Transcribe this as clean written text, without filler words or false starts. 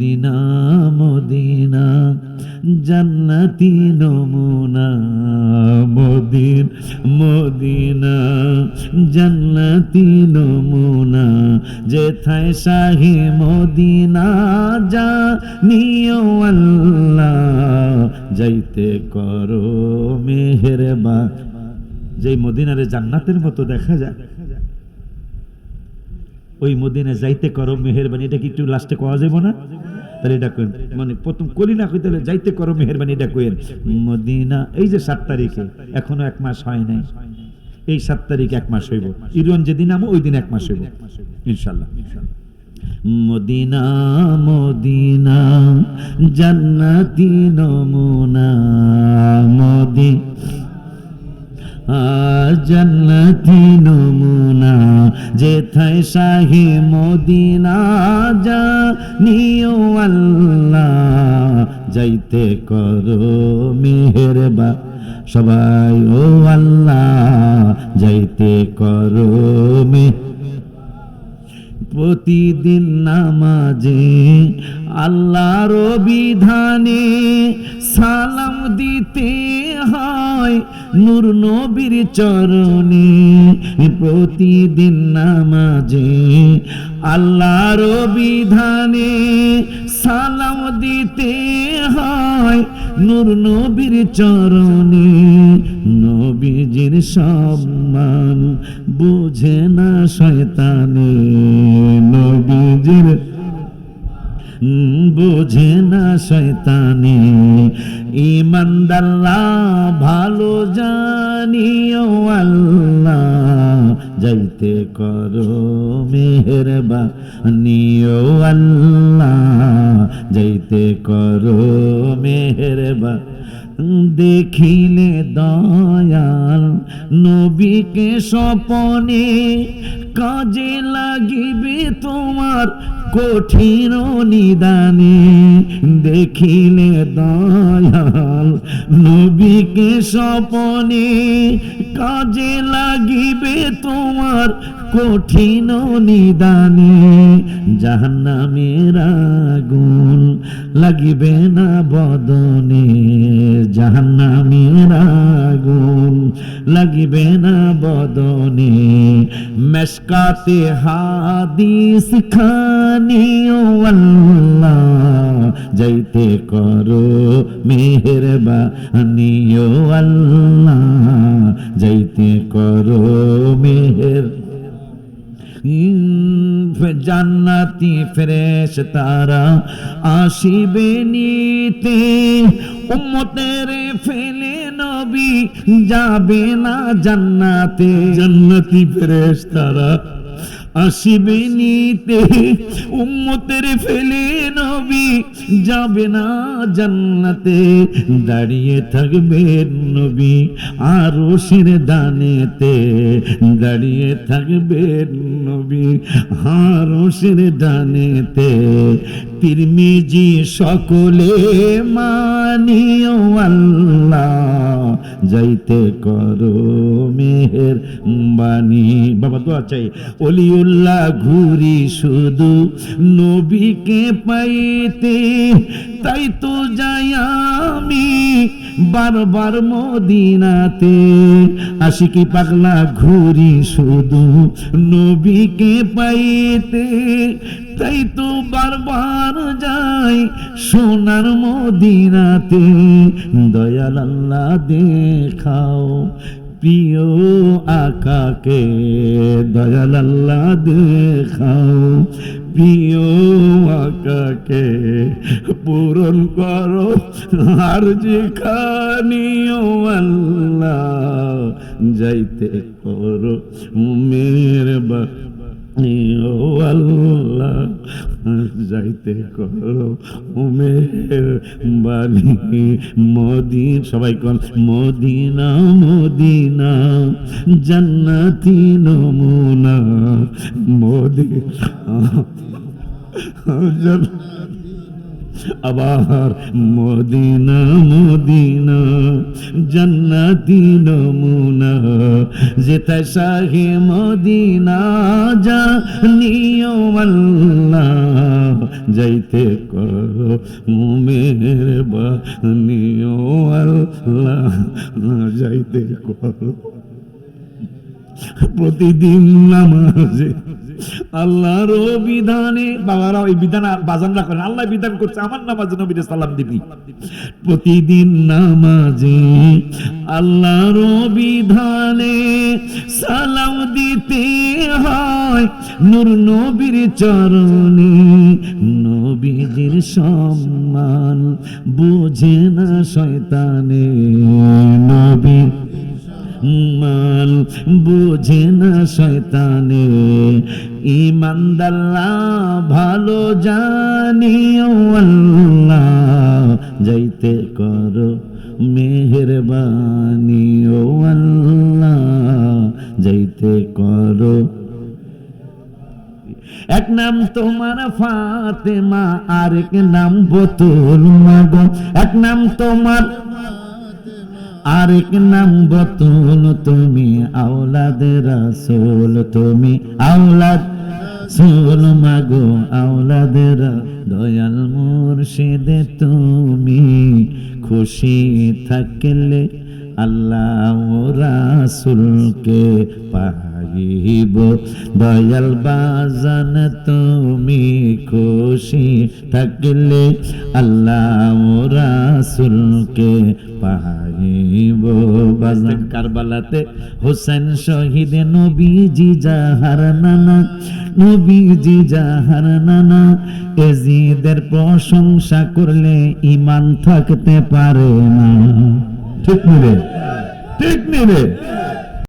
Medina Medina জান্নাতি নমুনা, Medina জান্নাতি নমুনা, যেথায় শাহে মদিনা জানিও আল্লাহ, যাইতে করো মেহেরবান। যেই মদিনারে জান্নাতের মতো দেখা যায়, ওই মদিনা যাইতে করো মেহেরবানি। এটা কি একটু লাস্টে কোয়া যাবো না? তাহলে এটা কেন মানে প্রথম কলি না কই, তাহলে যাইতে করো মেহেরবানি এটা কইেন। মদিনা এই যে 7 তারিখে, এখনো 1 মাস হয় নাই, এই 7 তারিখ 1 মাস হইব। ইরন যেদিন নামো ওই দিন 1 মাস হইব ইনশাআল্লাহ। মদিনা মদিনা জান্নাতি নমুনা, জান্নাতি নমুনা, যেথায় শাহে মদিনা জানিও আল্লাহ, যাইতে করো মেহেরবান। সবাই ও আল্লাহ যাইতে করো প্রতিদিন নামাজে আল্লাহর বিধানে সালাম দিতে হয় নূর নবীর চরণে। প্রতিদিন নামাজে আল্লাহর বিধানে সালাম দিতে হয় নূর নবীর চরণে। নবীজির সম্মান বুঝে না শয়তানে, নবীজির বুঝে না শয়তানে। ঈমানদাররা ভালো জানিও আল্লাহ, যাইতে করো মেহেরবানি ও আল্লাহ, যাইতে করো মেহেরবান। দেখিলে দয়াল নবীকে স্বপনে, কাজে লাগিবে তোমার কঠিন নিদানে। দেখিলে দয়াল নবীকে স্বপনে, কাজে লাগিবে তোমার কঠিন নিদানে। জাহান্নামের আগুন লাগিবে না বদনে, জাহান্নামের আগুন লাগিবে না বদনে। মেশকাতে হাদিস খানিও আল্লাহ, যাইতে করো মেহেরবানি ও আল্লাহ, যাইতে করো মেহের। জান্নাতি ফেরেশতারা আসিবে নিতে, উম্মতের ফেলে নবী যাবে না জান্নাতে। জান্নাতি ফেরেশতারা আসিবে নিতে, উম্মতের ফেলে নবী যাবে না জান্নাতে। দাঁড়িয়ে থাকবেন নবী আরশের ডানেতে, দাঁড়িয়ে থাকবেন নবী আরশের ডানেতে। তিরমিজি সকলে মানিও আল্লাহ, যাইতে করো মেহেরবানি। বাবা দোয়া চাই। ওলিউল্লাহ ঘুরি শুধু নবীকে পাইতে, তাই তো যাই আমি বারবার মদিনাতে। আশিকি পাগলা ঘুরি শুধু নবীকে পাইতে, তাই তো বারবার যাই সোনার মদিনাতে। দয়াল আল্লাহ দেখাও প্রিয় আকাকে, দয়াল আল্লাহ দেখাও প্রিয় আকাকে। পূরণ করো আর যেখানিও আল্লাহ, যাইতে করো মেহেরবানি ও আল্লাহ, যাইতে করো মেহেরবানি। মদিনা সবাই কোন মদিনা মদিনা জান্নাতি নমুনা, মদিনা আবার মদিনা মদিনা জান্নাতি নমুনা যেথায় শাহে মদিনা জানিও আল্লাহ যাইতে করো মেহেরবানিও আল্লাহ যাইতে করো প্রতিদিন নামাজে আল্লাহর বিধানে। বাবারা ওই বিধান বাজানরা করেন, আল্লাহ বিধান করছে আমার নামাজে নবীরে সালাম দিবি। প্রতিদিন নামাজে আল্লাহর বিধানে সালাম দিতে হয় নূর নবীর চরণে। নবীজির সম্মান বুঝে না শয়তানে, নবী মান বুঝে না শয়তানে। ইমানদাল্লাহ ভালো জানিও আল্লাহ যাইতে করো মেহেরবানি ও আল্লাহ যাইতে করো। এক নাম তোমার ফাতেমা আরেক নাম বতুল মাগো, এক নাম তোমার আরেক নাম বতুল, তুমি আওলাদ রাসূল, তুমি আওলাদ রাসূল মাগো আওলাদ দয়াল মুর্শিদে তুমি খুশি থাকলে আল্লাহ রাসূলকে পাইব। দয়াল বাজান তুমি খুশি থাকলে আল্লাহ রাসূলকে পাইব। বাজান কারবালাতে হোসেন শহীদ নবীজি যাহার নানা, নবীজি যাহার নানা। এজিদের প্রশংসা করলে ঈমান থাকতে পারে না। ঠিক নিবে, ঠিক নিবে।